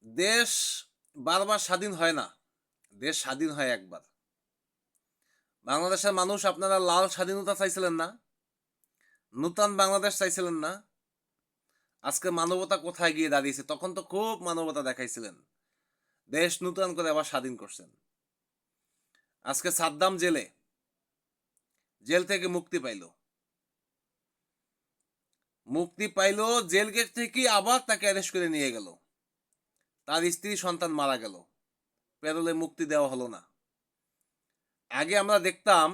দেশ বারবার স্বাধীন হয় না। দেশ স্বাধীন হয় একবার। বাংলাদেশের মানুষ আপনারা লাল স্বাধীনতা চাইছিলেন না? নূতন বাংলাদেশ চাইছিলেন না? আজকে মানবতা কোথায় গিয়ে দাঁড়িয়েছে? তখন তো খুব মানবতা দেখাইছিলেন। দেশ নূতন করে আবার স্বাধীন করছেন। আজকে সাদ্দাম জেলে। জেল থেকে মুক্তি পাইল। মুক্তি পাইল, জেল গেট থেকে আবার তাকে অ্যারেস্ট করে নিয়ে গেল। তার স্ত্রী সন্তান মারা গেল। পেরোলে মুক্তি দেওয়া হলো না। আগে আমরা দেখতাম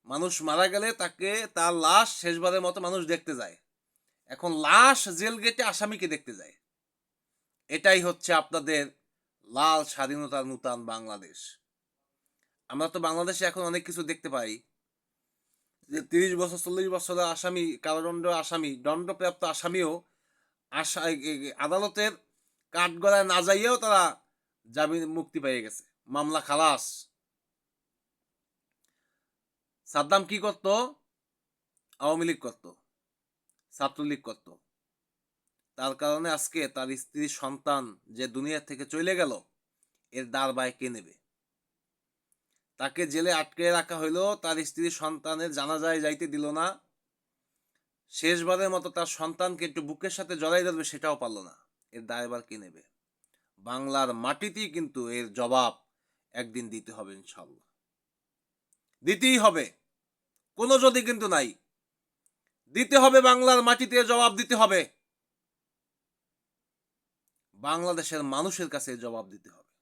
মানুষ মারা গেলে তাকে তার লাশ শেষবারের মতো মানুষ দেখতে যায়। এখন লাশ জেল গেটে আসামিকে দেখতে যায়। এটাই হচ্ছে আপনাদের লাল স্বাধীনতার নূতন বাংলাদেশ। আমরা তো বাংলাদেশে এখন অনেক কিছু দেখতে পাই যে ৩০ বছর ৪০ বছরের আসামি, কারাদণ্ড আসামি, দণ্ডপ্রাপ্ত আসামিও আদালতের কাঠগড়ায় না যাইয়েও তারা জামিন মুক্তি পেয়ে গেছে, মামলা খালাস। সাদ্দাম কি করত? আওয়ামী লীগ করত, ছাত্রলীগ করত। তার কারণে আজকে তার স্ত্রীর সন্তান যে দুনিয়া থেকে চলে গেল, এর দায় কে নেবে? তাকে জেলে আটকে রাখা হইলো, তার স্ত্রীর সন্তানের জানাজায় যাইতে দিল না। শেষবারের মতো তার সন্তানকে একটু বুকের সাথে জড়াই ধরবে, সেটাও পারল না। এর দায়ভার কে নেবে? বাংলার মাটিতেই কিন্তু এর জবাব একদিন দিতে হবে, ইনশাল্লাহ দিতেই হবে। কোনো যদি কিন্তু নাই, দিতে হবে। বাংলার মাটিতে জবাব দিতে হবে। বাংলাদেশের মানুষের কাছে জবাব দিতে হবে।